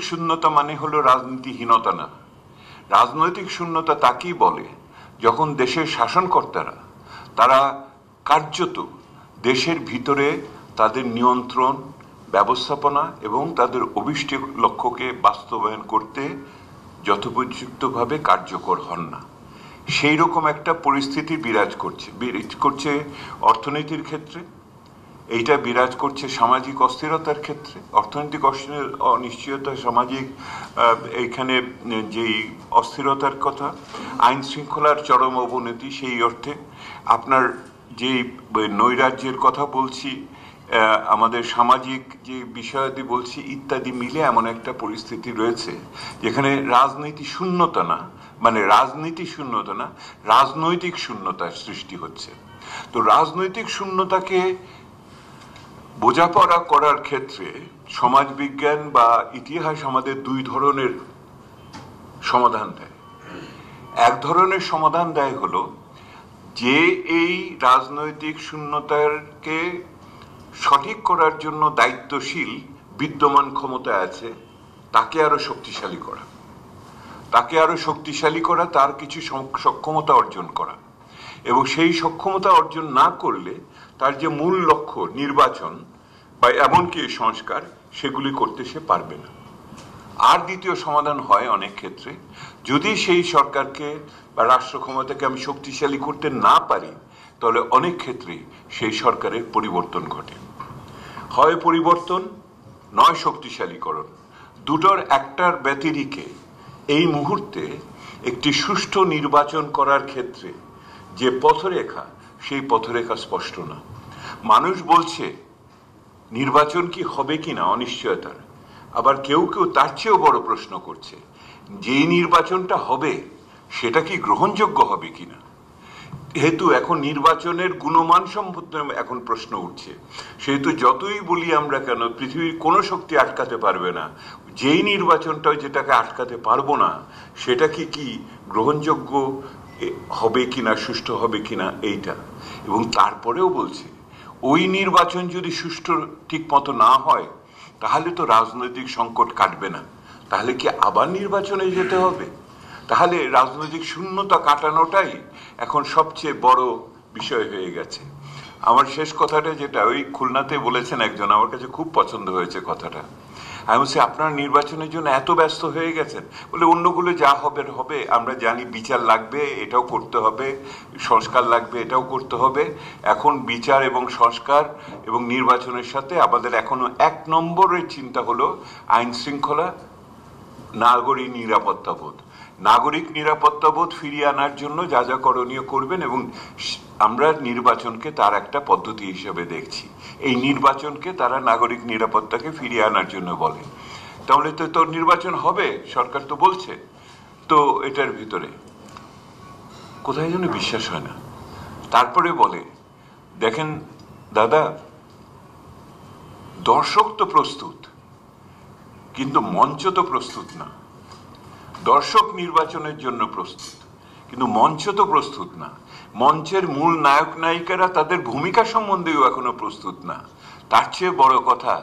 শূন্যতা মানে হলো রাজনীতিহীনতা না। রাজনৈতিক শূন্যতা তাকেই বলে যখন দেশের শাসনকর্তারা তারা কার্যত দেশের ভিতরে তাদের নিয়ন্ত্রণ, ব্যবস্থাপনা এবং তাদের অভিষ্ট লক্ষ্যকে বাস্তবায়ন করতে যথোপযুক্তভাবে কার্যকর হন না। সেই রকম একটা পরিস্থিতি বিরাজ করছে অর্থনীতির ক্ষেত্রে, এইটা বিরাজ করছে সামাজিক অস্থিরতার ক্ষেত্রে, অর্থনৈতিক অনিশ্চয়তা, সামাজিক এইখানে যেই অস্থিরতার কথা, আইন শৃঙ্খলার চরম অবনতি, সেই অর্থে আপনার যে নৈরাজ্যের কথা বলছি, আমাদের সামাজিক যে বিষয়াদি বলছি, ইত্যাদি মিলে এমন একটা পরিস্থিতি রয়েছে যেখানে রাজনীতি শূন্যতা না, মানে রাজনীতি শূন্যতা না, রাজনৈতিক শূন্যতার সৃষ্টি হচ্ছে। তো রাজনৈতিক শূন্যতাকে বোঝাপড়া করার ক্ষেত্রে সমাজবিজ্ঞান বা ইতিহাস আমাদের দুই ধরনের সমাধান দেয়। এক ধরনের সমাধান দেয় হলো যে এই রাজনৈতিক শূন্যতাকে সঠিক করার জন্য দায়িত্বশীল বিদ্যমান ক্ষমতায় আছে তাকে আরো শক্তিশালী করা, তার কিছু সক্ষমতা অর্জন করা, এবং সেই সক্ষমতা অর্জন না করলে তার যে মূল লক্ষ্য নির্বাচন বা এমনকি সংস্কার, সেগুলি করতে সে পারবে না। আর দ্বিতীয় সমাধান হয় অনেক ক্ষেত্রে, যদি সেই সরকারকে বা রাষ্ট্র ক্ষমতাকে আমি শক্তিশালী করতে না পারি, তাহলে অনেক ক্ষেত্রে সেই সরকারের পরিবর্তন ঘটে। হয় পরিবর্তন, নয় শক্তিশালীকরণ। দুটোর একটার ব্যতিরিকে এই মুহূর্তে একটি সুষ্ঠু নির্বাচন করার ক্ষেত্রে যে পথরেখা, সেই পথরেখা স্পষ্ট না। মানুষ বলছে নির্বাচন কি হবে কিনা অনিশ্চয়তার, আবার কেউ কেউ তার চেয়েও বড় প্রশ্ন করছে, যেই নির্বাচনটা হবে সেটা কি গ্রহণযোগ্য হবে কিনা। যেহেতু এখন নির্বাচনের গুণমান সম্পর্কে এখন প্রশ্ন উঠছে, সেহেতু যতই বলি আমরা কেন পৃথিবীর কোনো শক্তি আটকাতে পারবে না, যেই নির্বাচনটা যেটাকে আটকাতে পারবো না সেটা কি গ্রহণযোগ্য হবে কিনা, সুষ্ঠু হবে কিনা, এইটা। এবং তারপরেও বলছে ওই নির্বাচন যদি সুষ্ঠু ঠিক মতো না হয় তাহলে তো রাজনৈতিক সংকট কাটবে না, তাহলে কি আবার নির্বাচনে যেতে হবে? তাহলে রাজনৈতিক শূন্যতা কাটানোটাই এখন সবচেয়ে বড় বিষয় হয়ে গেছে। আমার শেষ কথাটা যেটা ওই খুলনাতে বলেছেন একজন, আমার কাছে খুব পছন্দ হয়েছে কথাটা। আমি বলছি আপনারা নির্বাচনের জন্য এত ব্যস্ত হয়ে গেছেন, বলে অন্যগুলো যা হবে হবে, আমরা জানি বিচার লাগবে, এটাও করতে হবে, সংস্কার লাগবে, এটাও করতে হবে। এখন বিচার এবং সংস্কার এবং নির্বাচনের সাথে আমাদের এখনো এক নম্বরের চিন্তা হলো আইন শৃঙ্খলা, নাগরিক নিরাপত্তাবোধ ফিরিয়ে আনার জন্য যা যা করণীয় করবেন, এবং আমরা নির্বাচনকে তার একটা পদ্ধতি হিসেবে দেখছি। এই নির্বাচনকে তারা নাগরিক নিরাপত্তাকে ফিরিয়ে আনার জন্য বলে। তাহলে তো নির্বাচন হবে, সরকার তো বলছে। তো এটার ভিতরে কোথায় যেন বিশ্বাস হয় না। তারপরে বলে, দেখেন দাদা, দর্শক তো প্রস্তুত, কিন্তু মঞ্চ তো প্রস্তুত না। দর্শক নির্বাচনের জন্য প্রস্তুত, কিন্তু মঞ্চ তো প্রস্তুত না। মঞ্চের মূল নায়ক নায়িকারা তাদের ভূমিকা সম্বন্ধেও এখনো প্রস্তুত না। তার চেয়ে বড় কথা,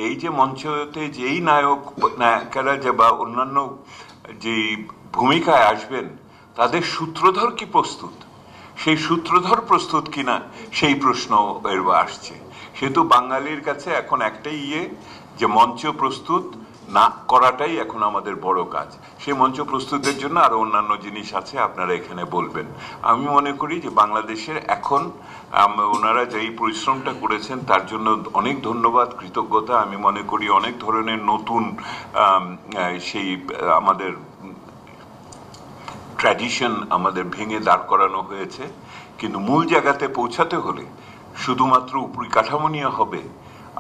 এই যে মঞ্চতে যেই নায়ক নায়িকারা বা অন্যান্য যে ভূমিকায় আসবেন, তাদের সূত্রধর কি প্রস্তুত? সেই সূত্রধর প্রস্তুত কিনা সেই প্রশ্ন আসছে। সেহেতু বাঙালির কাছে এখন একটাই যে মঞ্চ প্রস্তুত না করাটাই এখন আমাদের বড় কাজ। সেই মঞ্চ প্রস্তুতের জন্য আরো অন্যান্য জিনিস আছে, আপনারা এখানে বলবেন। আমি মনে করি যে বাংলাদেশের এখন ওনারা যেই পরিশ্রমটা করেছেন তার জন্য অনেক ধন্যবাদ, কৃতজ্ঞতা। আমি মনে করি অনেক ধরনের নতুন সেই আমাদের ট্র্যাডিশন আমাদের ভেঙে দাঁড় করানো হয়েছে, কিন্তু মূল জায়গাতে পৌঁছাতে হলে শুধুমাত্র উপরিকাঠামো নিয়ে হবে।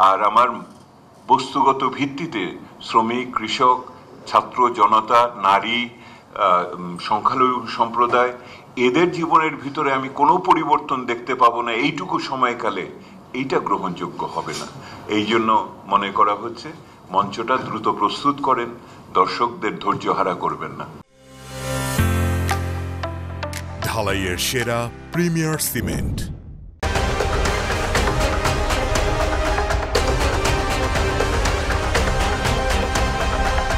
আর আমার বস্তুগত ভিত্তিতে শ্রমিক, কৃষক, ছাত্র জনতা, নারী, সংখ্যালঘু সম্প্রদায়, এদের জীবনের ভিতরে আমি কোনো পরিবর্তন দেখতে পাবো না এইটুকু সময়কালে, এইটা গ্রহণযোগ্য হবে না। এই জন্য মনে করা হচ্ছে মঞ্চটা দ্রুত প্রস্তুত করেন, দর্শকদের ধৈর্য হারা করবেন না। ঢালাইয়ের সেরা প্রিমিয়ার সিমেন্ট।